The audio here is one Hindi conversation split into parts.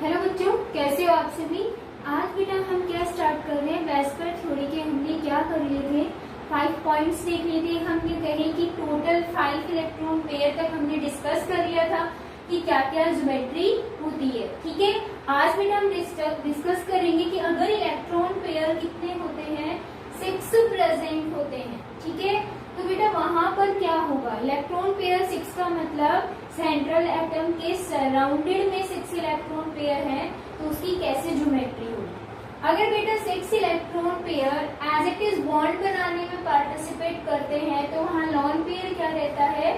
हेलो बच्चों, कैसे हो आप सभी। आज बेटा हम क्या स्टार्ट कर रहे हैं। वेस्पर थ्योरी के हमने क्या कर लिए थे, 5 पॉइंट्स देख लिए थे। हमने कहे कि टोटल 5 इलेक्ट्रॉन पेयर तक हमने डिस्कस कर लिया था कि क्या क्या ज्योमेट्री होती है। ठीक है, आज बेटा हम डिस्कस करेंगे कि अगर इलेक्ट्रॉन पेयर कितने होते हैं, 6 प्रेजेंट होते हैं। ठीक है, तो बेटा वहां पर क्या होगा, इलेक्ट्रॉन पेयर 6 का मतलब सेंट्रल एटम के सराउंडेड में 6 इलेक्ट्रॉन पेयर है, तो उसकी कैसे ज्योमेट्री होगी। अगर बेटा 6 electron pair as it is bond बनाने में पार्टिसिपेट करते हैं, तो वहाँ लॉन पेयर क्या रहता है,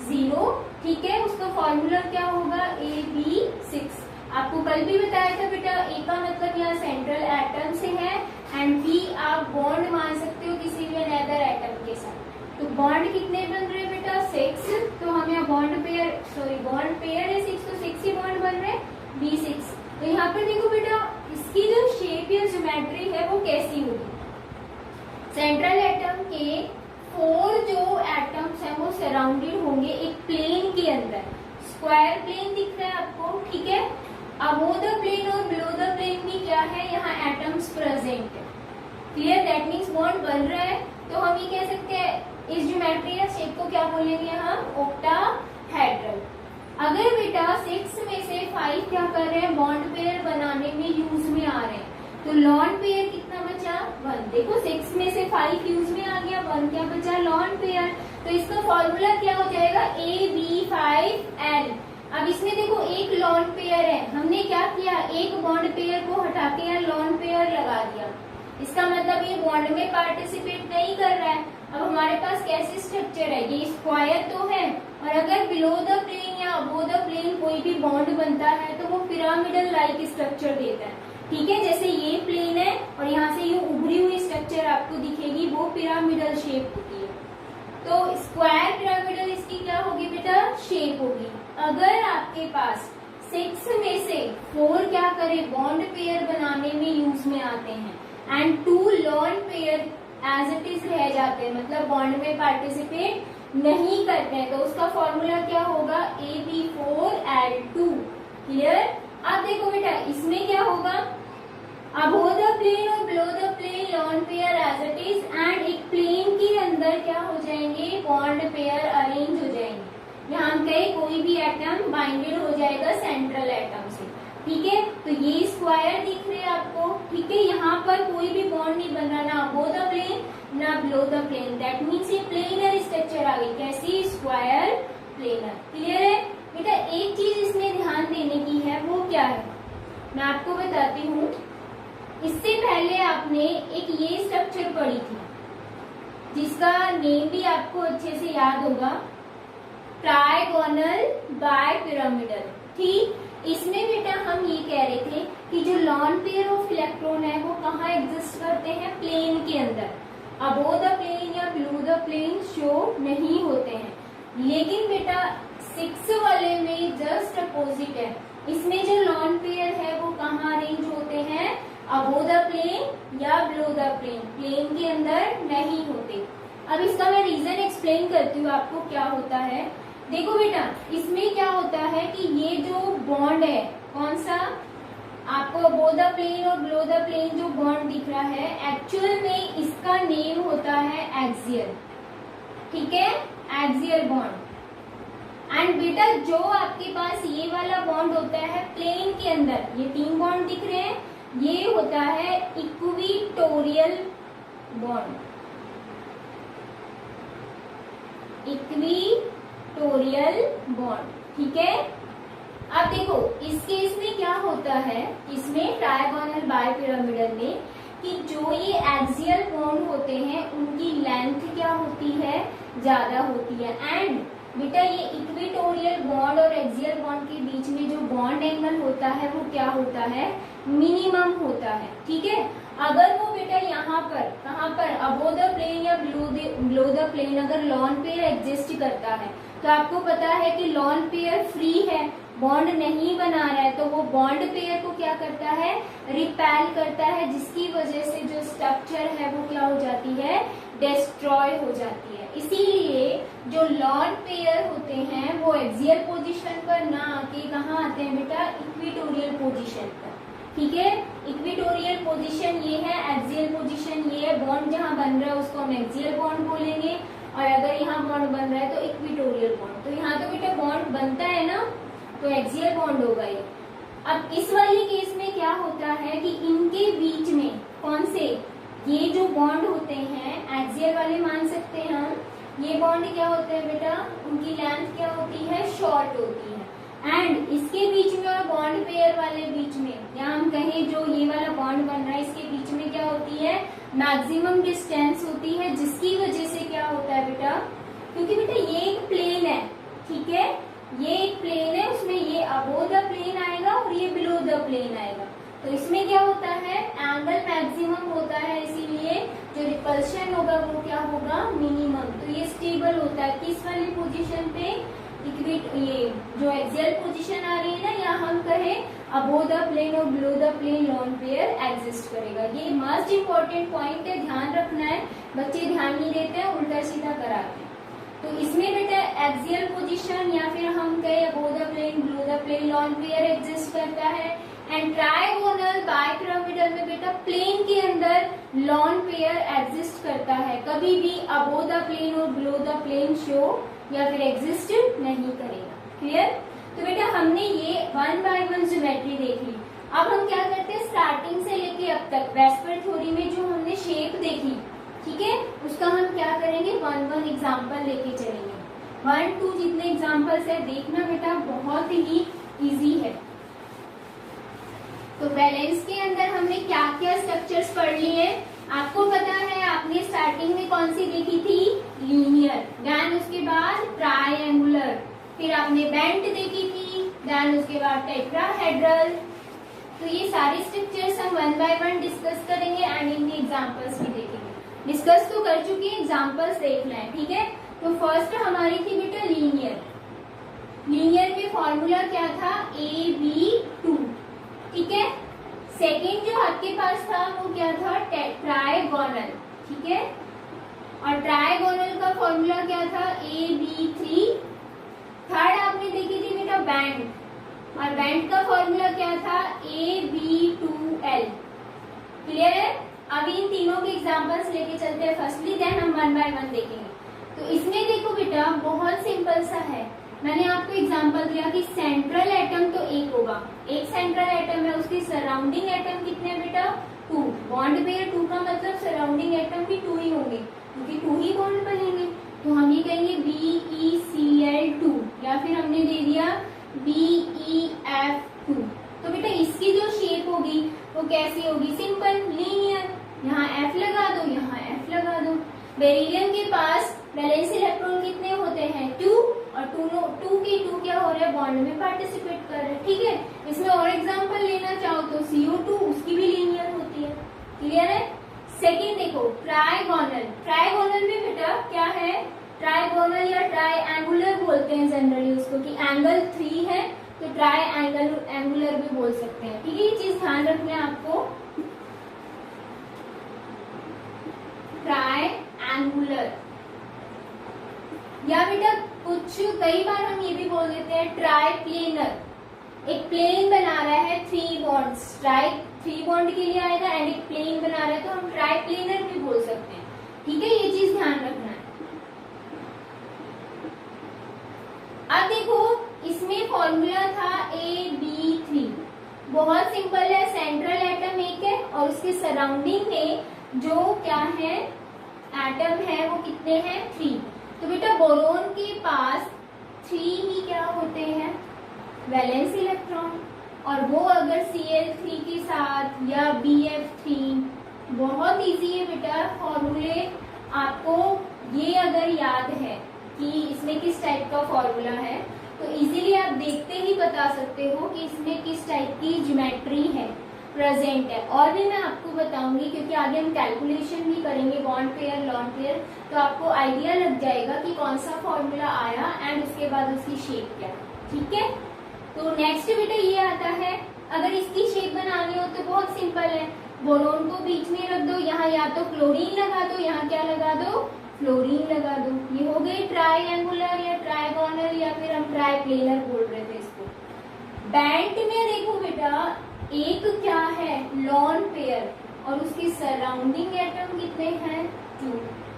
0। ठीक है, उसका फॉर्मूला क्या होगा, AB6। आपको कल भी बताया था बेटा, ए का मतलब यहाँ सेंट्रल एटम से है एंड बी आप बॉन्ड मान सकते हो किसी भी अनदर एटम के साथ। तो बॉन्ड कितने बन रहे हैं बेटा, 6। तो हम यहाँ बॉन्ड पेयर है 6, तो 6 ही बॉन्ड बन रहे हैं, B6। तो यहाँ पर देखो बेटा, इसकी जो शेप या ज्योमेट्री है वो कैसी होगी। सेंट्रल एटम के 4 जो एटम्स हैं वो सराउंडेड होंगे एक प्लेन के अंदर। स्क्वायर प्लेन दिख रहा है आपको, ठीक है। अबोव द प्लेन और बिलो द प्लेन भी क्या है, यहाँ एटम्स प्रेजेंट है। क्लियर, दैट मीन्स बॉन्ड बन रहा है। तो हम ये कह सकते हैं इस ज्योमेट्री या शेप को क्या बोलेंगे हम, ऑक्टाहेड्रल। अगर बेटा 6 में से 5 क्या कर रहे हैं, बॉन्ड पेयर बनाने में यूज में आ रहे हैं, तो लॉन पेयर कितना बचा, 1। देखो 6 में से 5 यूज में आ गया, 1 क्या बचा, लॉन पेयर। तो इसका फॉर्मूला क्या हो जाएगा, AB5N। अब इसमें देखो एक लॉन पेयर है, हमने क्या किया, एक बॉन्ड पेयर को हटा के यहाँ लॉन पेयर लगा दिया। इसका मतलब ये बॉन्ड में पार्टिसिपेट नहीं कर रहा है। अब हमारे पास कैसे स्ट्रक्चर है, ये स्क्वायर तो है, और अगर बिलो द प्लेन या अबोव द प्लेन कोई भी बॉन्ड बनता है तो वो पिरामिडल लाइक स्ट्रक्चर देता है। ठीक है, जैसे ये प्लेन है और यहाँ से ये उभरी हुई स्ट्रक्चर आपको दिखेगी, वो पिरामिडल शेप होती है। तो स्क्वायर पिरामिडल इसकी क्या होगी बेटा, शेप होगी। अगर आपके पास 6 में से 4 क्या करे, बॉन्ड पेयर बनाने में यूज में आते हैं and 2 lone pair as it is रह जाते हैं, मतलब बॉन्ड में पार्टिसिपेट नहीं करते हैं, तो उसका फॉर्मूला क्या होगा, AB4L2। क्लियर। अब देखो बेटा इसमें क्या होगा, अबोव द प्लेन और below the plane lone pair as it is and एक प्लेन के अंदर क्या हो जाएंगे, बॉन्ड पेयर अरेंज हो जाएंगे। यहाँ कहीं कोई भी एटम बाइंडेड हो जाएगा सेंट्रल एटम से। ठीक है, तो ये स्क्वायर दिख रहे हैं आपको। ठीक है, यहाँ पर कोई भी बॉन्ड नहीं बन रहा, ना अबोव द प्लेन ना below the plane. That means ये प्लेनर स्ट्रक्चर आ गई, कैसी, स्क्वायर प्लेनर। क्लियर है बेटा। एक चीज इसमें ध्यान देने की है, वो क्या है मैं आपको बताती हूँ। इससे पहले आपने एक ये स्ट्रक्चर पढ़ी थी जिसका नेम भी आपको अच्छे से याद होगा, ट्राइगोनल बाइपिरामिडल। ठीक, इसमें बेटा हम ये कह रहे थे कि जो लॉन पेयर ऑफ इलेक्ट्रॉन है वो कहाँ एग्जिस्ट करते हैं, प्लेन के अंदर। अबोव द प्लेन या बिलो द प्लेन शो नहीं होते हैं। लेकिन बेटा 6 वाले में जस्ट अपोजिट है, इसमें जो लॉन पेयर है वो कहाँ अरेंज होते हैं, अबोव द प्लेन या बिलो द प्लेन, प्लेन के अंदर नहीं होते। अब इसका मैं रीजन एक्सप्लेन करती हूँ आपको क्या होता है। देखो बेटा इसमें क्या होता है कि ये जो बॉन्ड है, कौन सा, आपको अबोव द प्लेन और बिलो द प्लेन जो बॉन्ड दिख रहा है, एक्चुअल में इसका नेम होता है एक्सियल। ठीक है, एक्सियल बॉन्ड। एंड बेटा जो आपके पास ये वाला बॉन्ड होता है प्लेन के अंदर, ये 3 बॉन्ड दिख रहे हैं, ये होता है इक्विटोरियल बॉन्ड। Equatorial bond. ठीक है, अब देखो इस केस में क्या होता है, इसमें ट्राइगोनल बाइपिरामिडल में कि जो ये एक्सियल बॉन्ड होते हैं उनकी लेंथ क्या होती है, ज्यादा होती है। एंड बेटा ये इक्विटोरियल बॉन्ड और एक्सियल बॉन्ड के बीच में जो बॉन्ड एंगल होता है वो क्या होता है, मिनिमम होता है। ठीक है, अगर वो बेटा यहाँ पर, कहाँ पर, अबोव द प्लेन या बिलो द प्लेन अगर लॉन पेयर एग्जिस्ट करता है, तो आपको पता है कि लॉन पेयर फ्री है, बॉन्ड नहीं बना रहा है, तो वो बॉन्ड पेयर को क्या करता है, रिपेल करता है, जिसकी वजह से जो स्ट्रक्चर है वो क्या हो जाती है, डिस्ट्रॉय हो जाती है। इसीलिए जो लॉन पेयर होते हैं वो एक्सियल पोजीशन पर ना आके कहाँ आते हैं बेटा, इक्वेटोरियल पोजीशन पर। ठीक है, इक्वेटोरियल पोजीशन ये है, एक्सियल पोजीशन ये है। बॉन्ड जहाँ बन रहा है उसको हम एक्सियल बॉन्ड बोलेंगे, और अगर यहाँ बॉन्ड बन रहा है तो इक्वेटोरियल बॉन्ड। तो यहाँ तो बेटा बॉन्ड बनता है ना, तो एक्सियल बॉन्ड होगा ये। अब इस वाले केस में क्या होता है कि इनके बीच में कौन से, ये जो बॉन्ड होते हैं एक्सियल वाले मान सकते हैं हम, ये बॉन्ड क्या होते हैं बेटा, उनकी लेंथ क्या होती है, शॉर्ट होती है। एंड इसके बीच में और बॉन्ड पेयर वाले बीच में, या हम कहें जो ये वाला बॉन्ड बन रहा है इसके बीच में क्या होती है, मैक्सिमम डिस्टेंस होती है, जिसकी वजह से क्या होता है बेटा, क्योंकि बेटा ये एक प्लेन है, ठीक है, ये एक प्लेन है, उसमें ये अबोव द प्लेन आएगा और ये बिलो द प्लेन आएगा। तो इसमें क्या होता है, एंगल मैक्सिमम होता है, इसीलिए जो रिपल्शन होगा वो क्या होगा, मिनिमम। तो ये स्टेबल होता है किस वाली पोजीशन पे, ये जो एक्सियल पोजीशन आ रही है ना, या हम कहें अबोव द प्लेन और below the plane lone pair exist करेगा। ये मोस्ट इम्पोर्टेंट पॉइंट है, ध्यान रखना है, बच्चे ध्यान नहीं देते हैं, उल्टा सीधा कराते हैं। तो इसमें बेटा एक्सियल पोजीशन या फिर हम कहें above the plane below the plane lone pair exist करता है। एंड ट्राइगोनल बाइपिरामिडल में बेटा प्लेन के अंदर लॉन पेयर एग्जिस्ट करता है, कभी भी अबोव द प्लेन और बिलो द प्लेन शो या फिर एग्जिस्ट नहीं करेगा। क्लियर? तो बेटा हमने ये 1 by 1 ज्योमेट्री देख ली। अब हम क्या करते हैं, स्टार्टिंग से लेके अब तक वेस्पर थ्योरी में जो हमने शेप देखी, ठीक है, उसका हम क्या करेंगे, 1-1 एग्जाम्पल लेके चलेंगे। 1-2 जितने एग्जाम्पल्स है देखना बेटा, बहुत ही इजी है। तो बैलेंस के अंदर हमने क्या क्या स्ट्रक्चर्स पढ़ लिए, आपको पता है, आपने स्टार्टिंग में कौन सी देखी थी, लीनियर, देन उसके बाद ट्रायंगुलर, फिर आपने बेंट देखी थी, देन उसके बाद टेट्राहेड्रल। तो ये सारे स्ट्रक्चर्स हम 1 by 1 डिस्कस करेंगे एंड इनके एग्जांपल्स भी देखेंगे। डिस्कस तो कर चुके हैं, एग्जांपल्स देख लें, ठीक है। तो फर्स्ट हमारी थी बेटा लीनियर। लीनियर में फॉर्मूला क्या था, AB2, ठीक है। सेकेंड जो आपके पास था वो क्या था, ट्राइगोनल, ठीक है, और ट्राइगोनल का फॉर्मूला क्या था, AB3। थर्ड आपने देखी थी बेटा बैंड, और बैंड का फॉर्मूला क्या था, AB2L। क्लियर है? अभी इन तीनों के एग्जांपल्स लेके चलते हैं फर्स्टली, देन हम 1 by 1 देखेंगे। तो इसमें देखो बेटा बहुत सिंपल सा है, मैंने आपको एग्जांपल दिया कि सेंट्रल एटम तो एक होगा, एक सेंट्रल एटम है, उसकी सराउंडिंग एटम कितने हैं बेटा, 2। बॉन्ड पेयर 2 का मतलब सराउंडिंग एटम भी 2 ही होंगे, क्योंकि 2 ही बॉन्ड बनेंगे। तो हम ये कहेंगे BeCl2, या फिर हमने दे दिया BeF2। तो बेटा इसकी जो शेप होगी वो कैसी होगी, सिंपल लीनियर, यहाँ F लगा दो, यहाँ F लगा दो। बेरिलियम के पास वैलेंस इलेक्ट्रॉन कितने होते हैं, 2, और 2 के 2 क्या हो रहा है, बॉन्ड में पार्टिसिपेट कर रहे हैं, ठीक है। इसमें और एग्जांपल लेना चाहो तो CO2, उसकी भी लीनियर होती है। क्लियर है? सेकेंड देखो ट्राइगोनल। ट्राइगोनल में बेटा क्या है, ट्राइगोनल या ट्राइएंगुलर बोलते हैं जनरली उसको, कि एंगल 3 है तो ट्राइएंगुलर भी बोल सकते हैं, ठीक है। ये चीज ध्यान रखना है आपको, ट्राइएंगुलर। या बेटा कुछ कई बार हम ये भी बोल देते हैं ट्राइप्लेनर, एक प्लेन बना रहा है 3 बॉन्ड्स, 3 बॉन्ड के लिए आएगा, एंड एक प्लेन बना रहा है तो हम ट्राइप्लेनर भी बोल सकते हैं, ठीक है। ये चीज ध्यान रखना है। अब देखो इसमें फॉर्मूला था AB3, बहुत सिंपल है, सेंट्रल एटम एक है और उसके सराउंडिंग में जो क्या है एटम है वो कितने हैं, 3। तो बेटा बोरोन के पास 3 ही क्या होते हैं, वैलेंस इलेक्ट्रॉन, और वो अगर Cl3 के साथ या BF3, बहुत इजी है बेटा फॉर्मूले आपको, ये अगर याद है कि इसमें किस टाइप का फॉर्मूला है तो इजीली आप देखते ही बता सकते हो कि इसमें किस टाइप की ज्योमेट्री है, प्रेजेंट है। और भी मैं आपको बताऊंगी क्योंकि आगे हम कैलकुलेशन भी करेंगे बॉन्ड पेयर लॉन पेयर, तो आपको आइडिया लग जाएगा कि कौन सा फॉर्मूला आया एंड उसके बाद उसकी शेप क्या है, ठीक है। तो नेक्स्ट बेटा ये आता है, अगर इसकी शेप बनानी हो तो बहुत सिंपल है, बोरोन को बीच में रख दो, यहाँ या तो क्लोरीन लगा दो, यहाँ क्या लगा दो, फ्लोरीन लगा दो। ये हो गई ट्राइंगुलर या ट्राइगोनल या फिर हम ट्राइप्लेनर बोल रहे थे इसको। बैंड में देखो बेटा एक क्या है, लॉन पेयर, और उसके सराउंडिंग एटम कितने हैं, 2।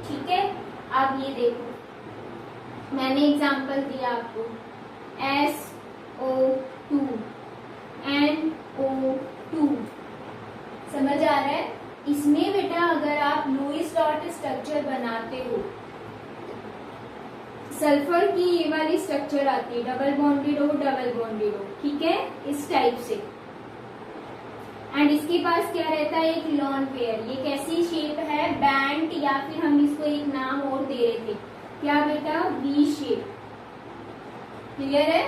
ठीक है, अब ये देखो मैंने एग्जांपल दिया आपको, SO2 NO2, समझ आ रहा है। इसमें बेटा अगर आप लुईस डॉट स्ट्रक्चर बनाते हो, सल्फर की ये वाली स्ट्रक्चर आती है, डबल बॉन्डेड हो डबल बॉन्डेड हो, ठीक है, इस टाइप से। एंड इसके पास क्या रहता है, एक लॉन पेयर। ये कैसी शेप है, बैंड, या फिर हम इसको एक नाम और दे रहे थे, क्या बेटा, वी शेप। क्लियर है।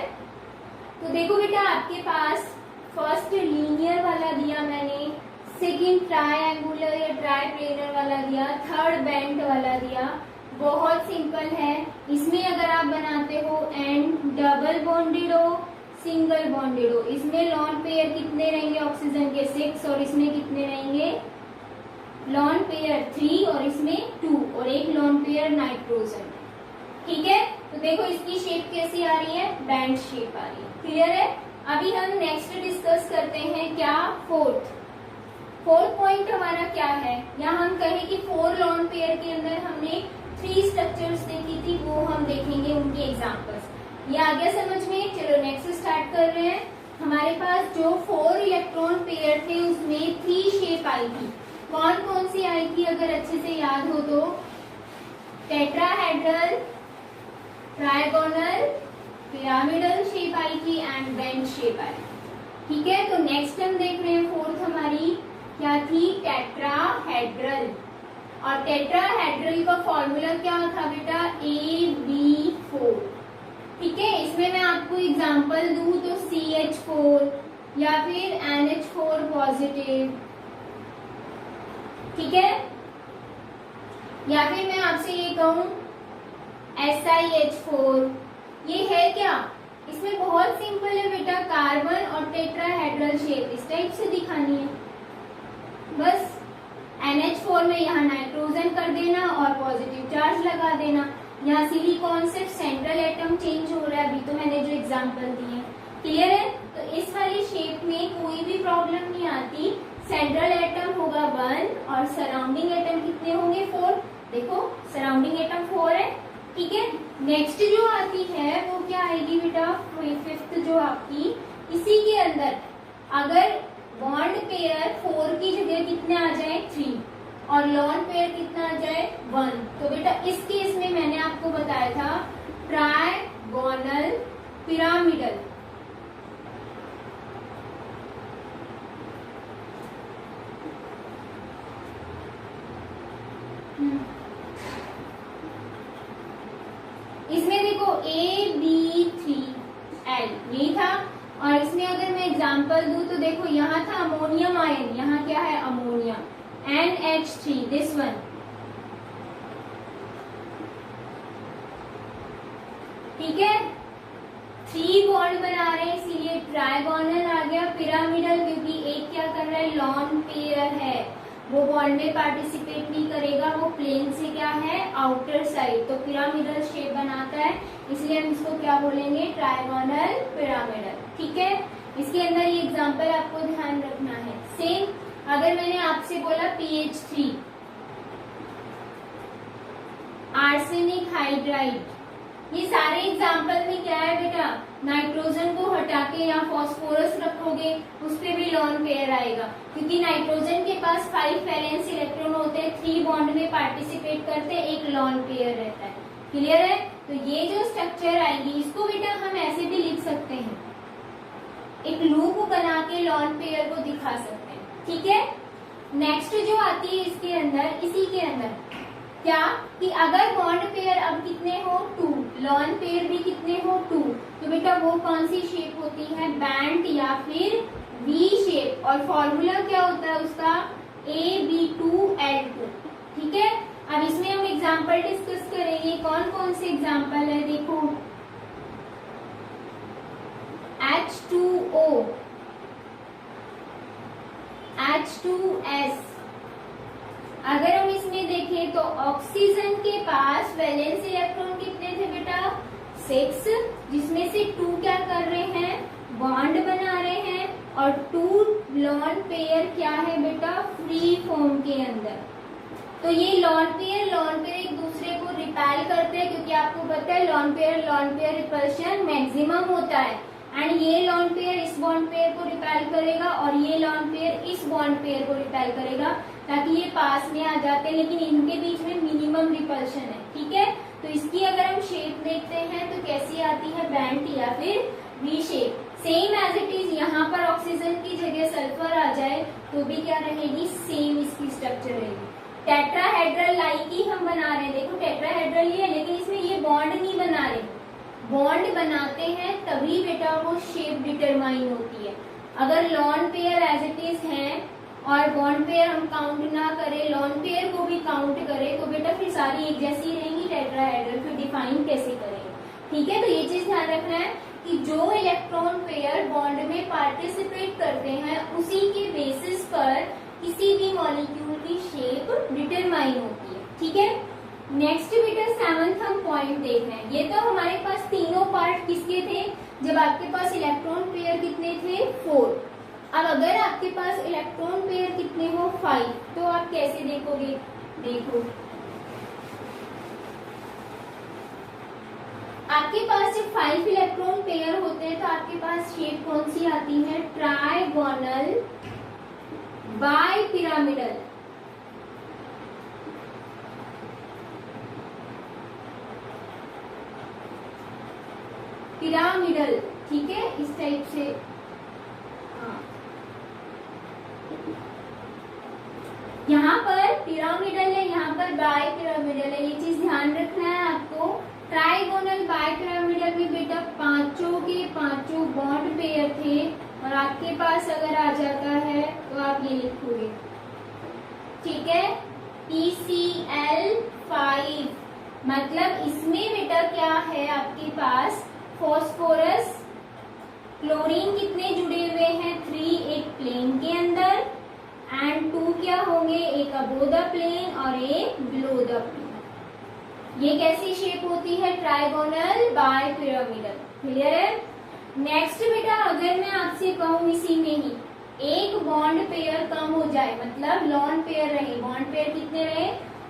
तो देखो बेटा आपके पास फर्स्ट लीनियर वाला दिया मैंने, सेकंड ट्रायंगुलर या ट्राइप्लेनर वाला दिया, थर्ड बैंड वाला दिया। बहुत सिंपल है। इसमें अगर आप बनाते हो एंड डबल बॉन्डेड हो सिंगल बॉन्डेड हो, इसमें लॉन पेयर कितने रहेंगे ऑक्सीजन के, 6, और इसमें कितने रहेंगे, लॉन पेयर 3 और इसमें 2, और एक लॉन पेयर नाइट्रोजन। ठीक है, तो देखो इसकी शेप कैसी आ रही है, बैंड शेप आ रही है। क्लियर है। अभी हम नेक्स्ट डिस्कस करते हैं क्या, फोर्थ पॉइंट हमारा क्या है, या हम कहें कि 4 लॉन पेयर के अंदर हमने 3 स्ट्रक्चर्स देखी थी, वो हम देखेंगे उनके एग्जांपल्स। ये आ गया समझ में। चलो नेक्स्ट स्टार्ट कर रहे हैं। हमारे पास जो 4 इलेक्ट्रॉन पेयर थे उसमें 3 शेप आई थी। कौन कौन सी आई थी अगर अच्छे से याद हो तो, tetrahedral, trigonal, pyramidal shape I थी एंड बेंड शेप आई। ठीक है, तो नेक्स्ट हम देख रहे हैं फोर्थ हमारी क्या थी, टेट्राहेड्रल। और टेट्राहेड्रल का फॉर्मूला क्या था बेटा, AB4। ठीक है, इसमें मैं आपको एग्जांपल दूं तो CH4 या फिर NH4 पॉजिटिव, ठीक है, या फिर मैं आपसे ये कहूं SiH4। ये है क्या, इसमें बहुत सिंपल है बेटा, कार्बन और टेट्राहेड्रल शेप इस टाइप से दिखानी है। बस NH4 में यहाँ नाइट्रोजन कर देना और पॉजिटिव चार्ज लगा देना। यहाँ सिलिकॉन सिर्फ सेंट्रल एटम चेंज हो रहा है, अभी तो मैंने जो एग्जांपल दिए। क्लियर है। तो इस वाली शेप में कोई भी प्रॉब्लम नहीं आती। सेंट्रल एटम होगा 1 और सराउंडिंग एटम कितने होंगे, 4। देखो सराउंडिंग एटम 4 है। ठीक है, नेक्स्ट जो आती है वो क्या आएगी बेटा, 5th जो आपकी, इसी के अंदर अगर बॉन्ड पेयर 4 की जगह कितने आ जाए, 3, और लॉन पेयर कितना आ जाए, 1, तो बेटा इस केस में मैंने आपको बताया था ट्राइगोनल पिरामिडल। इसमें देखो AB3L ये था, और इसमें अगर मैं एग्जांपल दूं तो देखो यहाँ था अमोनियम आयन, यहाँ क्या है, अमोनिया, NH3 दिस वन। ठीक है, 3 बॉन्ड बना रहे हैं इसीलिए ट्राइगोनल आ गया। पिरामिडल क्योंकि एक क्या कर रहा है, लॉन पेयर है, वो बॉन्ड में पार्टिसिपेट नहीं करेगा, वो प्लेन से क्या है, आउटर साइड, तो पिरामिडल शेप बनाता है, इसलिए हम इसको क्या बोलेंगे, ट्राइगोनल पिरामिडल। ठीक है, इसके अंदर ये एग्जांपल आपको ध्यान रखना है। सेम अगर मैंने आपसे बोला PH3 आर्सेनिक हाइड्राइड, ये सारे एग्जांपल में क्या है बेटा, नाइट्रोजन को हटा के यहाँ फॉस्फोरस रखोगे उस पे भी लॉन पेयर आएगा, क्योंकि नाइट्रोजन के पास 5 वैलेंस इलेक्ट्रॉन होते हैं, 3 बॉन्ड में पार्टिसिपेट करते हैं, एक लॉन पेयर रहता है। क्लियर है। तो ये जो स्ट्रक्चर आएगी इसको बेटा हम ऐसे भी लिख सकते हैं, एक लूप बना के लॉन पेयर को दिखा सकते हैं। ठीक है, नेक्स्ट जो आती है इसके अंदर, इसी के अंदर क्या कि अगर बॉन्ड पेयर अब कितने हो, 2, लॉन पेयर भी कितने हो, 2, तो बेटा वो कौन सी शेप होती है, बैंड या फिर वी शेप, और फॉर्मूला क्या होता है उसका, AB2L2। ठीक है, अब इसमें हम एग्जांपल डिस्कस करेंगे। कौन कौन से एग्जांपल है, देखो H2O, H2S, अगर हम इसमें देखें तो ऑक्सीजन के पास वैलेंस इलेक्ट्रॉन कितने थे बेटा 6, जिसमें से 2 क्या कर रहे हैं बॉन्ड बना रहे हैं और 2 लॉन पेयर क्या है बेटा फ्री फॉर्म के अंदर। तो ये लॉन पेयर एक दूसरे को रिपेल करते हैं, क्योंकि आपको पता है लॉन पेयर रिपल्शन मैक्सिमम होता है। एंड ये लॉन पेयर इस बॉन्ड पेयर को रिपेल करेगा और ये लॉन पेयर इस बॉन्ड पेयर को रिपेल करेगा, ताकि ये पास में आ जाते हैं, लेकिन इनके बीच में मिनिमम रिपल्शन है। ठीक है, तो इसकी अगर हम शेप देखते हैं तो कैसी आती है बेंट या फिर V shape. Same as it is यहाँ पर ऑक्सीजन की जगह सल्फर आ जाए तो भी क्या रहेगी सेम इसकी स्ट्रक्चर रहेगी। टेट्राहेड्रल लाइक ही हम बना रहे हैं, देखो टेट्राहेड्रल ही है लेकिन इसमें ये बॉन्ड नहीं बना रहे। बॉन्ड बनाते हैं तभी बेटा वो शेप डिटरमाइन होती है। अगर lone pair as it is है और बॉन्ड पेयर हम काउंट ना करें, लॉन पेयर को भी काउंट करें, तो बेटा फिर सारी एक जैसी रहेंगी टेट्राहेड्रल, फिर डिफाइन कैसे करेंगे। ठीक है, तो ये चीज ध्यान रखना है कि जो इलेक्ट्रॉन पेयर बॉन्ड में पार्टिसिपेट करते हैं उसी के बेसिस पर किसी भी मॉलिक्यूल की शेप डिटरमाइन होती है। ठीक है, नेक्स्ट बेटा 7th हम पॉइंट देख रहे हैं। ये तो हमारे पास तीनों पार्ट किसके थे, जब आपके पास इलेक्ट्रॉन पेयर कितने थे 4। अब अगर आपके पास इलेक्ट्रॉन पेयर कितने हो 5, तो आप कैसे देखोगे, देखो आपके पास जब 5 इलेक्ट्रॉन पेयर होते हैं तो आपके पास शेप कौन सी आती है ट्राइगोनल बाय पिरामिडल। पिरामिडल, ठीक है, इस टाइप से। हाँ, यहाँ पर पिरामिडल है, यहाँ पर बाय पिरामिडल है, ये चीज ध्यान रखना है आपको। ट्राइगोनल बाय पिरामिडल में बेटा पांचों के पांचों बॉन्ड पेयर थे और आपके पास अगर आ जाता है तो आप ये लिखोगे। ठीक है, PCl5, मतलब इसमें बेटा क्या है आपके पास फॉस्फोरस क्लोरीन कितने जुड़े हुए हैं 3, एक प्लेन के अंदर एंड 2 क्या होंगे, एक अबो द प्लेन और एक बिलो द प्लेन। ये कैसी शेप होती है ट्राइगोनल बाय पिरामिडल। क्लियर है। नेक्स्ट बेटा अगर मैं आपसे कहूँ इसी में ही एक बॉन्ड पेयर कम हो जाए, मतलब लॉन पेयर रहे, बॉन्ड पेयर कितने रहे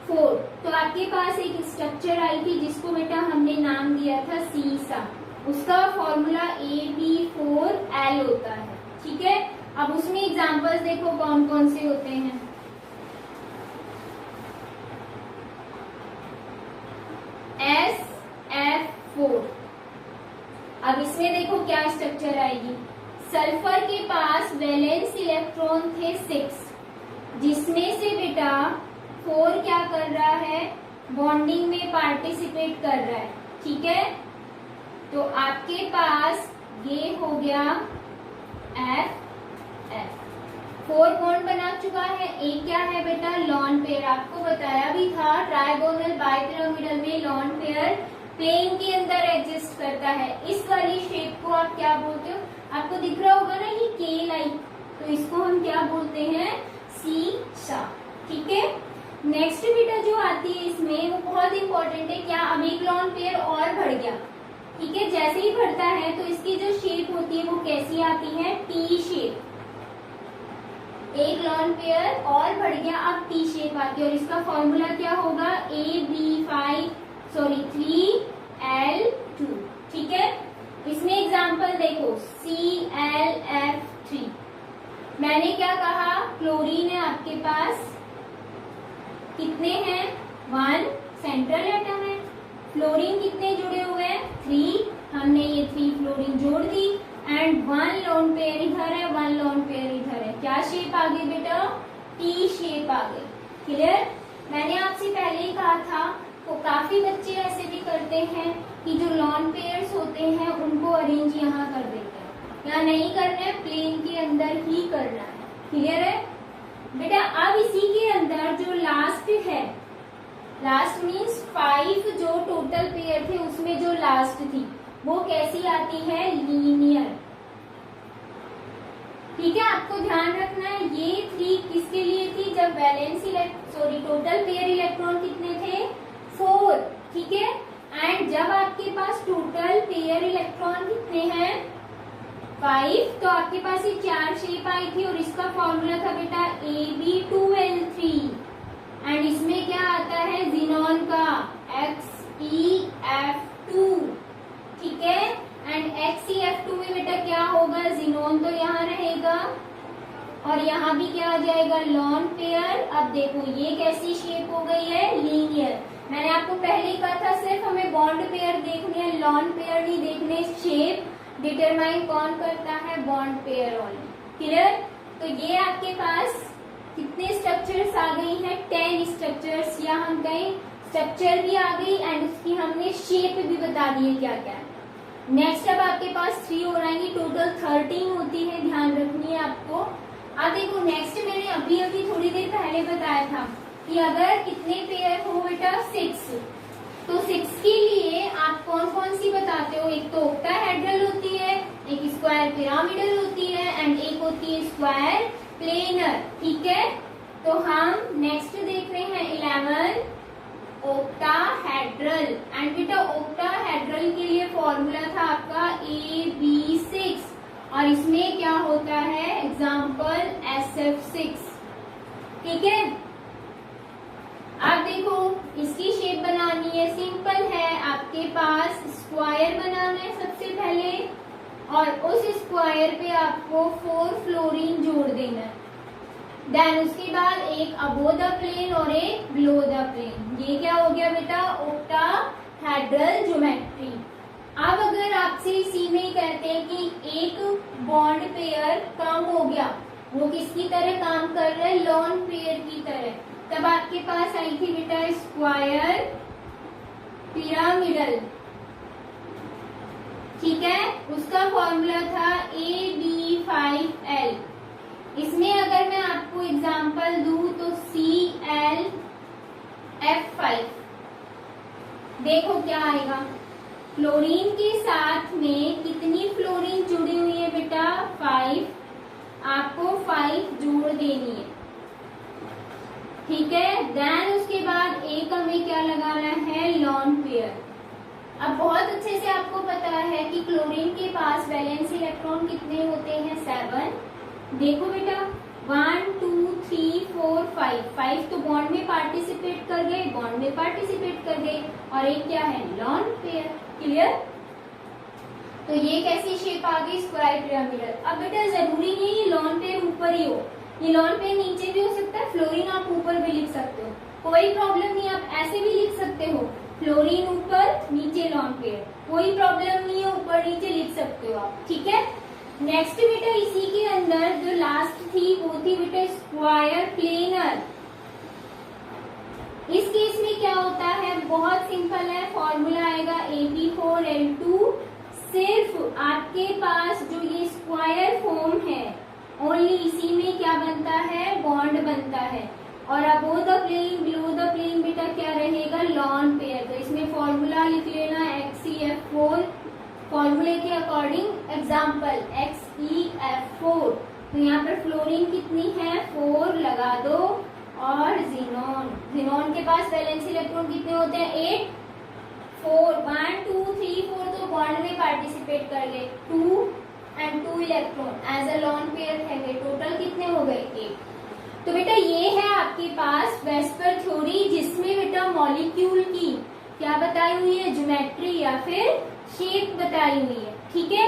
4, तो आपके पास एक स्ट्रक्चर आई थी जिसको बेटा हमने नाम दिया था सीसा। उसका फॉर्मूला AB4L होता है। ठीक है, अब उसमें एग्जांपल्स देखो कौन कौन से होते हैं। SF4। अब इसमें देखो क्या स्ट्रक्चर आएगी। सल्फर के पास वैलेंस इलेक्ट्रॉन थे 6, जिसमें से बेटा 4 क्या कर रहा है बॉन्डिंग में पार्टिसिपेट कर रहा है। ठीक है, तो आपके पास ये हो गया F। 4 बॉन्ड बना चुका है। एक क्या है बेटा लॉन पेयर, आपको बताया भी था ट्राइगोनल बाइपिरामिडल में लॉन पेयर प्लेन के अंदर एग्जिस्ट करता है। इस वाली शेप को आप क्या बोलते हो, आपको दिख रहा होगा ना ये के लाइक, तो इसको हम क्या बोलते हैं सीसा। ठीक है, नेक्स्ट बेटा जो आती है इसमें वो बहुत इंपॉर्टेंट है। क्या अब एक लॉन पेयर और बढ़ गया। ठीक है, जैसे ही बढ़ता है तो इसकी जो शेप होती है वो कैसी आती है टी शेप। एक लॉन पेयर और बढ़ गया, अब टी शेप आती है और इसका फॉर्मूला क्या होगा AB3L2। ठीक है, इसमें एग्जांपल देखो ClF3। मैंने क्या कहा क्लोरीन है आपके पास, कितने हैं 1, सेंट्रल एटम है। फ्लोरीन कितने जुड़े हुए हैं 3, हमने ये 3 फ्लोरीन जोड़ दी एंड 1 लोन पेयर इधर है, 1 लोन पेयर इधर है। क्या शेप आ गई बेटा टी शेप आ गई। क्लियर। मैंने आपसे पहले ही कहा था तो काफी बच्चे ऐसे भी करते हैं कि जो लॉन पेयर्स होते हैं उनको अरेंज यहाँ कर देते हैं, यहाँ नहीं करना है, प्लेन के अंदर ही करना है। क्लियर है बेटा। अब इसी के अंदर जो लास्ट है, लास्ट मीन्स 5 जो टोटल पेयर थे उसमें जो लास्ट थी वो कैसी आती है लीनियर। ठीक है, आपको आपको ध्यान रखना है ये 3 किसके लिए थी, जब टोटल पेयर इलेक्ट्रॉन कितने थे 4, ठीक है। एंड जब आपके पास टोटल पेयर इलेक्ट्रॉन कितने हैं 5, तो आपके पास ये 4 शेप आई थी और इसका फॉर्मूला था बेटा Ab2L3। एंड इसमें क्या आता है जिनॉन का XeF2, ठीक है। एंड XeF2 में बेटा क्या होगा, जिनॉन तो यहाँ रहेगा और यहाँ भी क्या आ जाएगा लॉन पेयर। अब देखो ये कैसी शेप हो गई है लीनियर। मैंने आपको पहले ही कहा था सिर्फ हमें बॉन्ड पेयर देखने हैं, लॉन पेयर नहीं देखने। शेप डिटरमाइन कौन करता है, बॉन्ड पेयर ओनली, क्लियर। तो ये आपके पास कितने स्ट्रक्चर्स आ गई हैं 10 स्ट्रक्चर्स, या हम कहें स्ट्रक्चर भी आ गई एंड उसकी हमने शेप भी बता दी है क्या क्या है। नेक्स्ट अब आपके पास 3 हो रहेंगी, टोटल 13 होती है, ध्यान रखनी है आपको। अब देखो नेक्स्ट मैंने अभी अभी थोड़ी देर पहले बताया था कि अगर कितने पेयर हो बेटा 6, तो 6 के लिए आप कौन कौन सी बताते हो, एक तो ऑक्टाहेड्रल होती है, एक स्क्वायर पिरामिडल होती है एंड एक होती है स्क्वायर प्लेनर, ठीक है। तो हम नेक्स्ट देख रहे हैं 11 ऑक्टाहेड्रल। एंड बेटा ऑक्टाहेड्रल के लिए फॉर्मूला था आपका AB6 और इसमें क्या होता है एग्जाम्पल SF6, ठीक है। अब देखो इसकी शेप बनानी है, सिंपल है, आपके पास स्क्वायर बनाना है सबसे पहले और उस स्क्वायर पे आपको 4 फ्लोरीन जोड़ देना है। देन उसके बाद एक अबो द प्लेन और एक बिलो द प्लेन। ये क्या हो गया बेटा ऑक्टाहेड्रल ज्योमेट्री। अब अगर आपसे इसी में ही कहते हैं कि एक बॉन्ड पेयर कम हो गया, वो किसकी तरह काम कर रहा है लॉन पेयर की तरह, तब आपके पास आई थी बेटा स्क्वायर पिरामिडल, ठीक है। उसका फॉर्मूला था AB5L। इसमें अगर मैं आपको एग्जांपल दूं तो ClF5, देखो क्या आएगा, फ्लोरीन के साथ में कितनी फ्लोरीन जुड़ी हुई है बेटा 5, आपको 5 जोड़ देनी है, ठीक है। देन उसके बाद एक हमें क्या लगाना है लॉन पेयर। अब बहुत अच्छे से आपको पता है कि क्लोरीन के पास वैलेंस इलेक्ट्रॉन कितने होते हैं 7। देखो बेटा 1 2 3 4 5 तो बॉन्ड में पार्टिसिपेट कर गए, बॉन्ड में पार्टिसिपेट कर गए और एक क्या है लॉन पेयर, क्लियर। तो ये कैसी शेप आ गई स्क्वायर पिरामिडल। अब बेटा जरूरी नहीं ये लॉन पेयर ऊपर ही हो, ये लॉन पेयर नीचे भी हो सकता है, फ्लोरीन आप ऊपर भी लिख सकते हो, कोई प्रॉब्लम नहीं, आप ऐसे भी लिख सकते हो फ्लोरीन ऊपर नीचे लॉन पेयर, कोई प्रॉब्लम नहीं है, ऊपर नीचे लिख सकते हो आप, ठीक है। नेक्स्ट बेटा इसी के अंदर जो लास्ट थी वो थी बेटा स्क्वायर प्लेनर। इस केस में क्या होता है बहुत सिंपल है, फॉर्मूला आएगा Ab4L2। सिर्फ आपके पास जो ये स्क्वायर फॉर्म है ओनली इसी में क्या बनता है बॉन्ड बनता है और above the plane below the plane बेटा क्या रहेगा लॉन पेयर। तो इसमें फॉर्मूला लिख लेना XeF4, फॉर्मूले के अकॉर्डिंग एग्जाम्पल XeF4। तो यहाँ पर फ्लोरीन कितनी है 4 लगा दो और जीनोन के पास वैलेंस इलेक्ट्रॉन कितने होते हैं 8, 4 1 2 3 4 तो बॉन्ड में पार्टिसिपेट कर गए 2 and 2 electron as a lone pair है, टोटल कितने हो गए 8। तो बेटा ये है आपके पास वेस्पर थ्योरी जिसमें बेटा मॉलिक्यूल की क्या बताई हुई है ज्योमेट्री या फिर शेप बताई हुई है, ठीक है।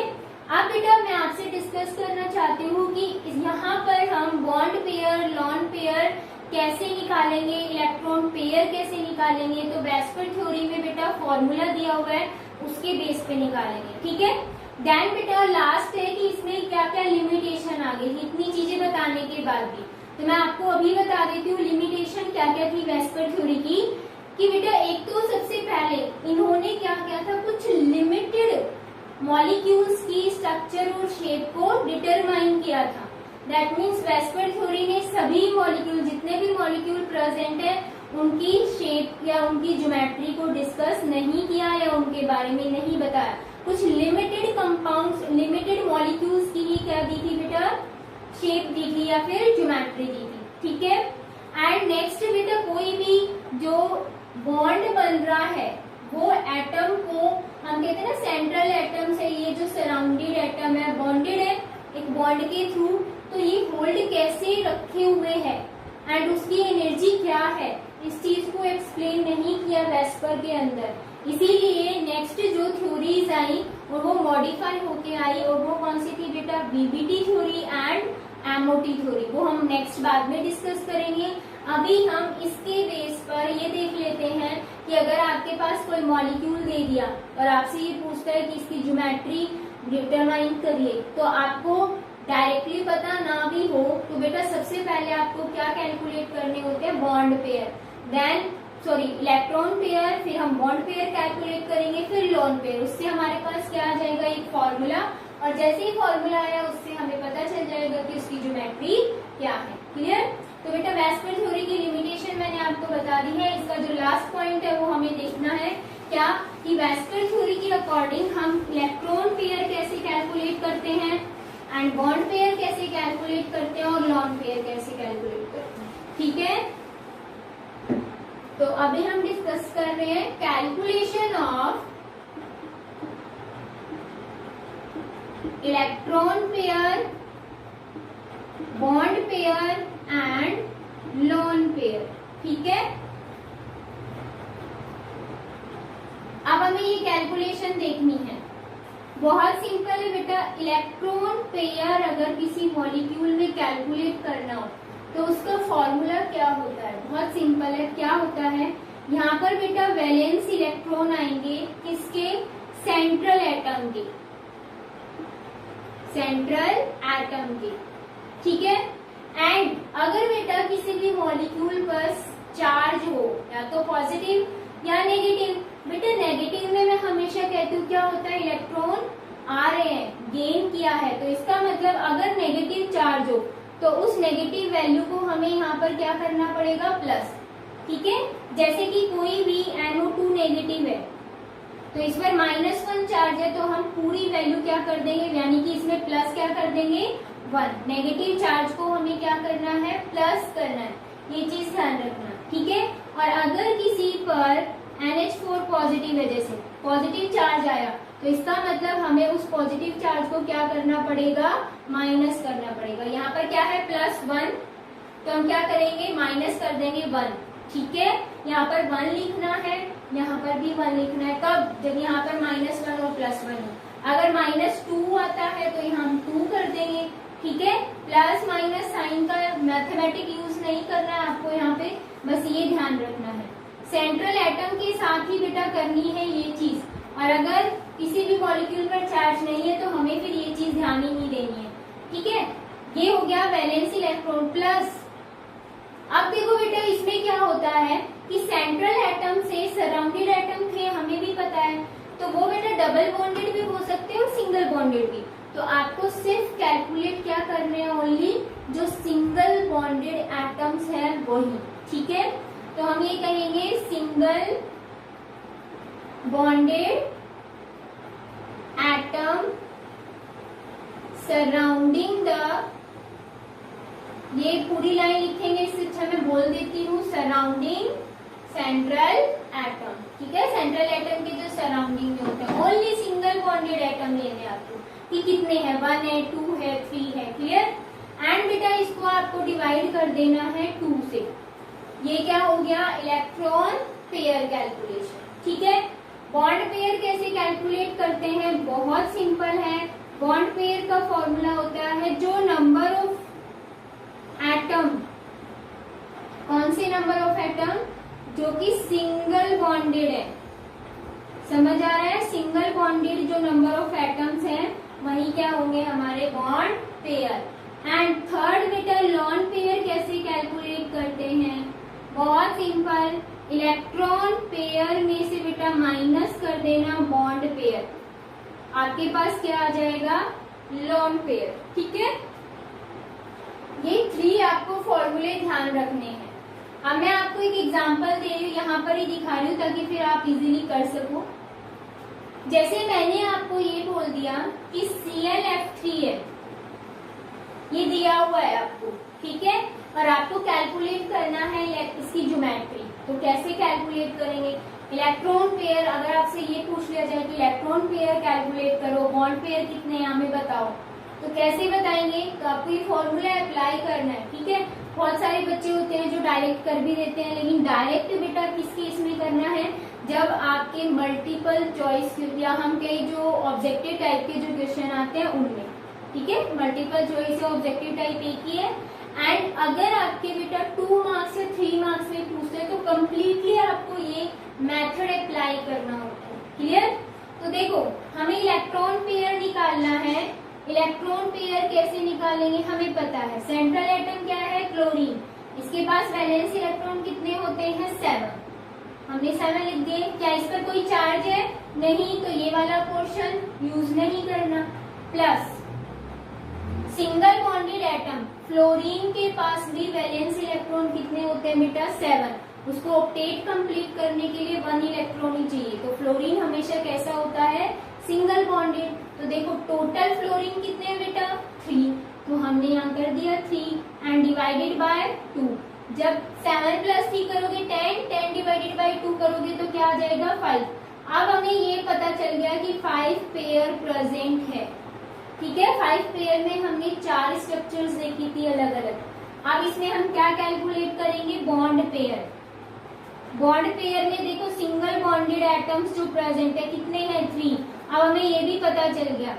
अब बेटा मैं आपसे डिस्कस करना चाहती हूँ कि यहाँ पर हम बॉन्ड पेयर लॉन पेयर कैसे निकालेंगे, इलेक्ट्रॉन पेयर कैसे निकालेंगे। तो वेस्पर थ्योरी में बेटा फॉर्मूला दिया हुआ है उसके बेस पे निकालेंगे, ठीक है। देन बेटा लास्ट है कि इसमें क्या क्या लिमिटेशन आ गई, इतनी चीजें बताने के बाद भी तो मैं आपको अभी बता देती हूँ लिमिटेशन क्या क्या थी वेस्पर थ्योरी की। कि बेटा एक तो सबसे पहले इन्होंने क्या किया था कुछ लिमिटेड मॉलिक्यूल्स की स्ट्रक्चर और शेप को डिटरमाइन किया था। दैट मीन्स वेस्पर थ्योरी ने सभी मॉलिक्यूल जितने भी मॉलिक्यूल प्रेजेंट है उनकी शेप या उनकी ज्योमेट्री को डिस्कस नहीं किया या उनके बारे में नहीं बताया। कुछ लिमिटेड कंपाउंड्स लिमिटेड मॉलिक्यूल्स की ही क्या दी थी बेटा शेप दी थी या फिर ज्योमेट्री दी थी, ठीक है। एंड नेक्स्ट बेटा कोई भी जो बॉन्ड बन रहा है वो एटम को हम कहते हैं ना सेंट्रल एटम से, ये जो सराउंडेड एटम है बॉन्डेड है एक बॉन्ड के थ्रू, तो ये होल्ड कैसे रखे हुए है एंड उसकी एनर्जी क्या है, इस चीज को एक्सप्लेन नहीं किया वेस्पर के अंदर। इसीलिए नेक्स्ट जो थ्योरीज आई और वो मॉडिफाई होके आई, और वो कौन सी थी बेटा, BBT theory and MOT theory, वो हम नेक्स्ट बाद में डिस्कस करेंगे। अभी हम इसके बेस पर ये देख लेते हैं कि अगर आपके पास कोई मॉलिक्यूल दे दिया और आपसे ये पूछता है कि इसकी ज्योमेट्री डिटरमाइन करिए, तो आपको डायरेक्टली पता ना भी हो तो बेटा सबसे पहले आपको क्या कैलकुलेट करने होते हैं, bond pair, then electron pair, फिर हम बॉन्ड पेयर कैलकुलेट करेंगे, फिर लोन पेयर। उससे हमारे पास क्या आ जाएगा, एक फॉर्मूला, और जैसे ही फॉर्मूला आया उससे हमें पता चल जाएगा कि उसकी ज्योमेट्री क्या है। क्लियर। तो बेटा वेस्पर थ्योरी की लिमिटेशन मैंने आपको बता दी है। इसका जो लास्ट पॉइंट है वो हमें देखना है क्या, कि वेस्पर थ्योरी के अकॉर्डिंग हम इलेक्ट्रॉन पेयर कैसे कैलकुलेट करते हैं एंड बॉन्ड पेयर कैसे कैलकुलेट करते हैं और लोन पेयर कैसे कैलकुलेट करते हैं, ठीक है। तो अभी हम डिस्कस कर रहे हैं calculation of electron pair, bond pair and lone pair, ठीक है। अब हमें ये कैलकुलेशन देखनी है, बहुत सिंपल है बेटा। इलेक्ट्रॉन पेयर अगर किसी मॉलिक्यूल में कैलकुलेट करना हो तो उसका फॉर्मूला क्या होता है, बहुत सिंपल है। क्या होता है, यहाँ पर बेटा वैलेंस इलेक्ट्रॉन आएंगे किसके, सेंट्रल एटम के, सेंट्रल एटम के, ठीक है। एंड अगर बेटा किसी भी मॉलिक्यूल पर चार्ज हो या तो पॉजिटिव या नेगेटिव, बेटा नेगेटिव में मैं हमेशा कहती हूँ क्या होता है, इलेक्ट्रॉन आ रहे हैं, गेन किया है, तो इसका मतलब अगर नेगेटिव चार्ज हो तो उस नेगेटिव वैल्यू को हमें यहाँ पर क्या करना पड़ेगा, प्लस, ठीक है। जैसे कि कोई भी NO2 नेगेटिव है तो इस पर -1 चार्ज है, तो हम पूरी वैल्यू क्या कर देंगे, यानी कि इसमें प्लस क्या कर देंगे, 1। नेगेटिव चार्ज को हमें क्या करना है, प्लस करना है, ये चीज ध्यान रखना, ठीक है। और अगर किसी पर NH4 पॉजिटिव है, जैसे पॉजिटिव चार्ज आया, तो इसका मतलब हमें उस पॉजिटिव चार्ज को क्या करना पड़ेगा, माइनस करना पड़ेगा। यहाँ पर क्या है, +1, तो हम क्या करेंगे, माइनस कर देंगे 1, ठीक है। यहाँ पर 1 लिखना है, यहाँ पर भी 1 लिखना है। कब, जब यहाँ पर -1 और +1 हो। अगर -2 आता है तो यहाँ हम 2 कर देंगे, ठीक है। प्लस माइनस साइन का मैथमेटिक यूज नहीं करना है आपको यहाँ पे, बस ये ध्यान रखना है। सेंट्रल एटम के साथ ही बेटा करनी है ये चीज, और अगर किसी भी मॉलिक्यूल पर चार्ज नहीं है तो हमें फिर ये चीज ध्यान ही नहीं देनी है, ठीक है। ये हो गया वैलेंस इलेक्ट्रॉन प्लस। अब देखो बेटा इसमें क्या होता है कि सेंट्रल एटम से सराउंडेड एटम थे, हमें भी पता है, तो वो बेटा डबल बॉन्डेड भी हो सकते हैं और सिंगल बॉन्डेड भी। तो आपको सिर्फ कैलकुलेट क्या करने हैं, ओनली जो सिंगल बॉन्डेड एटम्स है वही, ठीक है। तो हम ये कहेंगे single bonded atom surrounding the, ये पूरी लाइन लिखेंगे, इससे अच्छा मैं बोल देती हूँ, सराउंडिंग सेंट्रल एटम, ठीक है। सेंट्रल एटम के जो सराउंडिंग में होते हैं, ओनली सिंगल बॉन्डेड एटम लेने आपको कि कितने हैं, 1 है, 2 है, 3 है, क्लियर। एंड बेटा इसको आपको डिवाइड कर देना है 2 से। ये क्या हो गया, इलेक्ट्रॉन पेयर कैलकुलेशन, ठीक है। बॉन्ड पेयर कैसे कैलकुलेट करते हैं, बहुत सिंपल है। बॉन्ड पेयर का फॉर्मूला होता है जो नंबर ऑफ एटम, कौन से नंबर ऑफ एटम, जो कि सिंगल बॉन्डेड है, समझ आ रहा है, सिंगल बॉन्डेड जो नंबर ऑफ एटम्स हैं वही क्या होंगे, हमारे बॉन्ड पेयर। एंड थर्ड बेटा लोन पेयर कैसे कैलकुलेट करते हैं, बहुत सिंपल, इलेक्ट्रॉन पेयर में से बेटा माइनस कर देना बॉन्ड पेयर, आपके पास क्या आ जाएगा, लोन पेयर, ठीक है। ये 3 आपको फॉर्मूले ध्यान रखने हैं। अब मैं आपको एक एग्जांपल दे रही हूँ, यहाँ पर ही दिखा रही हूँ ताकि फिर आप इजीली कर सको। जैसे मैंने आपको ये बोल दिया कि ClF3 है, ये दिया हुआ है आपको, ठीक है। और आपको कैलकुलेट करना है इसकी ज्योमेट्री। तो कैसे कैलकुलेट करेंगे? इलेक्ट्रॉन पेयर, अगर आपसे ये पूछ लिया जाए कि इलेक्ट्रॉन पेयर कैलकुलेट करो, बॉन्ड पेयर कितने हैं हमें बताओ, तो कैसे बताएंगे? तो आपको ये फॉर्मूला अप्लाई करना है, ठीक है। बहुत सारे बच्चे होते हैं जो डायरेक्ट कर भी देते हैं, लेकिन डायरेक्ट बेटा किस केस में करना है? जब आपके मल्टीपल चॉइस या हम कई जो ऑब्जेक्टिव टाइप के जो क्वेश्चन आते हैं उनमें, ठीक है। मल्टीपल चॉइस या ऑब्जेक्टिव टाइप एक ही है। एंड अगर आपके बेटा 2 मार्क्स या 3 मार्क्स में पूछते हैं तो कम्प्लीटली आपको ये मेथड अप्लाई करना होता है। क्लियर? तो देखो, हमें इलेक्ट्रॉन पेयर निकालना है। इलेक्ट्रॉन पेयर कैसे निकालेंगे हमें पता है। सेंट्रल एटम क्या है? क्लोरीन। इसके पास वैलेंस इलेक्ट्रॉन कितने होते हैं? 7। हमने 7 लिख दिए। क्या इस पर कोई चार्ज है? नहीं, तो ये वाला पोर्शन यूज नहीं करना। Plus single bonded atom, fluorine के पास भी वैलेंस इलेक्ट्रॉन कितने होते हैं बेटा? 7। उसको ऑक्टेट कंप्लीट करने के लिए 1 इलेक्ट्रॉन ही चाहिए। तो फ्लोरीन हमेशा कैसा होता है? Single bonded. तो देखो टोटल फ्लोरीन कितने हैं बेटा? 3। तो हमने यहाँ कर दिया 3 एंड डिवाइडेड बाय 2। जब 7 प्लस 3 करोगे 10, 10 डिवाइडेड बाय 2 करोगे तो क्या आ जाएगा? 5। अब हमें ये पता चल गया कि 5 पेयर प्रेजेंट है, ठीक है। 5 पेयर में हमने 4 स्ट्रक्चर्स देखी थी अलग अलग। अब इसमें हम क्या कैलकुलेट करेंगे? Bond pair. बॉन्ड पेयर में देखो सिंगल बॉन्डेड एटम्स जो प्रेजेंट है कितने हैं? 3। अब हमें ये भी पता चल गया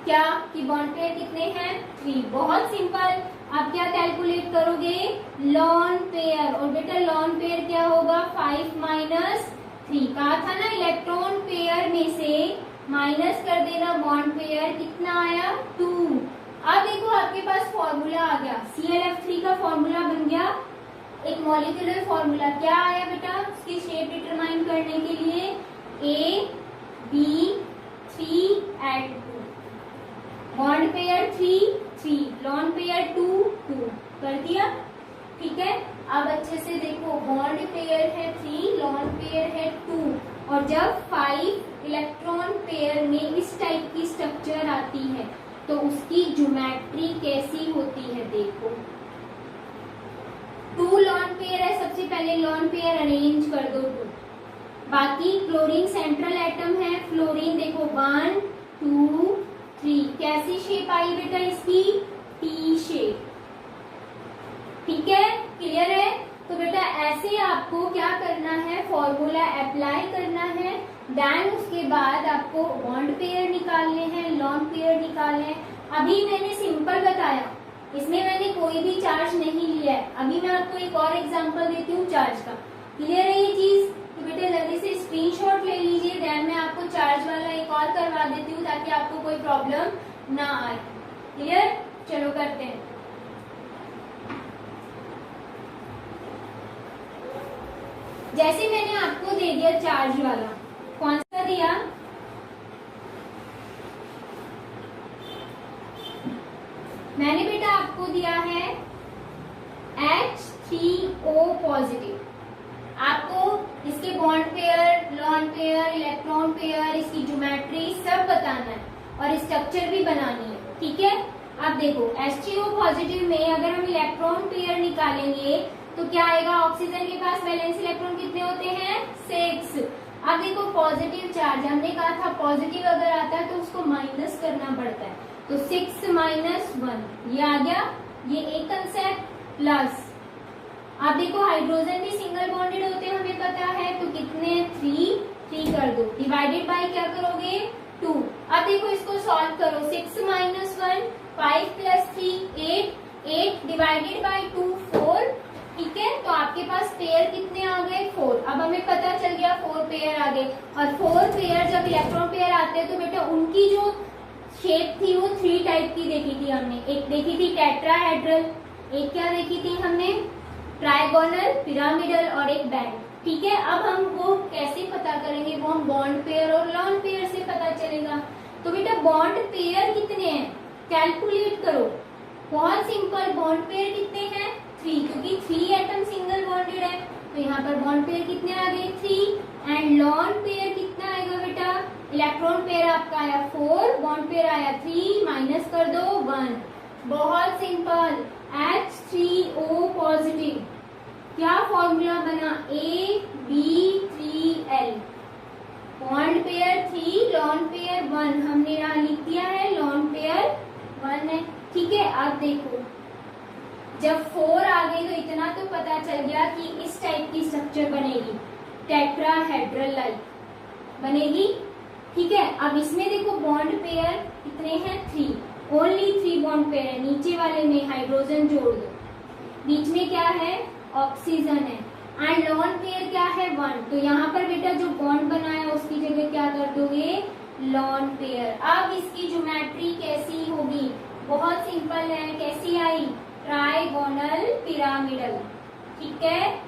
क्या कि बॉन्ड पेयर कितने हैं? 3। बहुत सिंपल। आप क्या कैलकुलेट करोगे? Lone pair. और बेटा लॉन पेयर क्या होगा? 5 माइनस 3। कहा था ना इलेक्ट्रॉन पेयर में से माइनस कर देना बॉन्ड पेयर। कितना आया? 2। अब देखो आपके पास फॉर्मूला आ गया। ClF3 का फॉर्मूला बन गया एक मॉलिक्यूलर फॉर्मूला। क्या आया बेटा? उसकी शेप डिटरमाइन करने के लिए AB3@2। Bond pair 3, lone pair 2 कर दिया, ठीक है। अब अच्छे से देखो, बॉन्ड पेयर है 3, लॉन पेयर है 2, और जब 5 इलेक्ट्रॉन पेयर में इस टाइप की स्ट्रक्चर आती है तो उसकी ज्योमेट्री कैसी होती है? देखो 2 लॉन पेयर है, सबसे पहले लॉन पेयर अरेंज कर दो 2। बाकी क्लोरीन सेंट्रल एटम है, फ्लोरीन देखो 1 2 3। कैसी शेप आई बेटा इसकी? टी शेप, ठीक है। क्लियर है? तो बेटा ऐसे आपको क्या करना है? फॉर्मूला अप्लाई करना है। देन उसके बाद आपको बॉन्ड पेयर निकालने हैं, लॉन पेयर निकालने हैं। अभी मैंने सिंपल बताया, इसमें मैंने कोई भी चार्ज नहीं लिया है। अभी मैं आपको एक और एग्जांपल देती हूँ चार्ज का। क्लियर है ये चीज? तो बेटा जल्दी से स्क्रीनशॉट ले लीजिए। देन मैं आपको चार्ज वाला एक और करवा देती हूँ ताकि आपको कोई प्रॉब्लम ना आए। क्लियर? चलो करते हैं। जैसे मैंने आपको दे दिया चार्ज वाला, कौन सा दिया? मैंने बेटा आपको दिया है H3O पॉजिटिव। आपको इसके bond pair, lone pair, electron pair, इसकी ज्योमेट्री सब बताना है और स्ट्रक्चर भी बनानी है, ठीक है। अब देखो H3O पॉजिटिव में अगर हम इलेक्ट्रॉन पेयर निकालेंगे तो क्या आएगा? ऑक्सीजन के पास वैलेंस इलेक्ट्रॉन कितने होते हैं? 6। अब देखो पॉजिटिव चार्ज, हमने कहा था पॉजिटिव अगर आता है तो उसको माइनस करना पड़ता है। तो 6 माइनस 1 ये आ गया, ये एक कंसेप्ट। प्लस अब देखो हाइड्रोजन भी सिंगल बॉन्डेड होते हैं हमें पता है, तो कितने? 3 कर दो, डिवाइडेड बाय क्या करोगे? 2। अब देखो इसको सॉल्व करो। 6 माइनस 1, 5 प्लस 3 8 डिवाइडेड बाय 2 4, ठीक है। तो आपके पास पेयर कितने आ गए? 4। अब हमें पता चल गया 4 पेयर आ गए। और 4 पेयर जब इलेक्ट्रॉन पेयर आते हैं तो बेटा उनकी जो शेप थी वो 3 टाइप की देखी थी हमने। एक देखी थी टेट्राहेड्रल, एक क्या देखी थी हमने? ट्राइगोनल, पिरामिडल और एक बैंड, ठीक है। अब हम वो कैसे पता करेंगे? वो हम बॉन्ड पेयर और लॉन पेयर से पता चलेगा। तो बेटा बॉन्ड पेयर कितने हैं? कैलकुलेट करो। बहुत सिंपल, बॉन्ड पेयर कितने हैं? 3, क्योंकि 3 एटम सिंगल बॉन्डेड है तो यहाँ पर बॉन्ड पेयर कितने आ गए? 3। एंड लॉन पेयर कितना आएगा बेटा? इलेक्ट्रॉन पेयर आपका आया 4, बॉन्ड पेयर आया 3, माइनस कर दो 1। बहुत सिंपल, H3O पॉजिटिव, क्या फॉर्मूला बना, AB3L, bond pair 3, lone pair 1, हमने यहाँ लिख दिया है लॉन पेयर 1 है। ठीक है, अब देखो जब 4 आ गई तो इतना तो पता चल गया कि इस टाइप की स्ट्रक्चर बनेगी, टेट्राहेड्रल लाइक बनेगी। ठीक है, अब इसमें देखो बॉन्ड पेयर कितने हैं, 3, ओनली 3 बॉन्ड पेयर है, नीचे वाले में हाइड्रोजन जोड़ दो, बीच में क्या है, ऑक्सीजन है, एंड लॉन पेयर क्या है, 1, तो यहाँ पर बेटा जो बॉन्ड बना है उसकी जगह क्या कर दोगे, लॉन पेयर। अब इसकी ज्योमेट्री कैसी होगी, बहुत सिंपल है, कैसी आई, ट्राइगोनल पिरामिडल। ठीक है,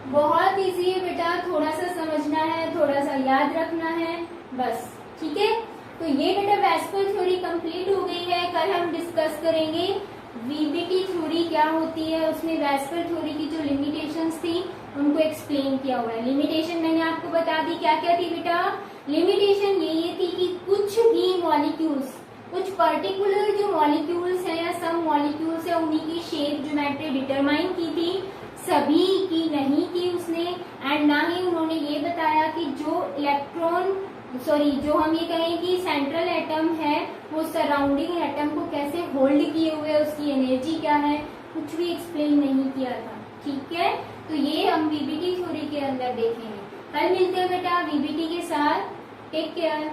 बहुत इजी है बेटा, थोड़ा सा समझना है, थोड़ा सा याद रखना है बस। ठीक है, तो ये बेटा वेस्पर थ्योरी कंप्लीट हो गई है। कल हम डिस्कस करेंगे वीबीटी थ्योरी क्या होती है, उसमें वेस्पर थ्योरी की जो लिमिटेशंस थी उनको एक्सप्लेन किया हुआ है। लिमिटेशन मैंने आपको बता दी, क्या क्या थी बेटा, लिमिटेशन ये थी कि कुछ भी मॉलिक्यूल्स, कुछ पर्टिकुलर जो मॉलिक्यूल्स है या सब मॉलिक्यूल्स है उन्हीं की शेप ज्योमेट्री डिटरमाइन की थी, सभी की नहीं की उसने। एंड ना ही उन्होंने ये बताया कि जो इलेक्ट्रॉन जो हम ये कहें कि सेंट्रल एटम है वो सराउंडिंग एटम को कैसे होल्ड किए हुए है, उसकी एनर्जी क्या है, कुछ भी एक्सप्लेन नहीं किया था। ठीक है, तो ये हम वीबीटी थ्योरी के अंदर देखेंगे। कल मिलते हैं बेटा वीबीटी के साथ, टेक केयर।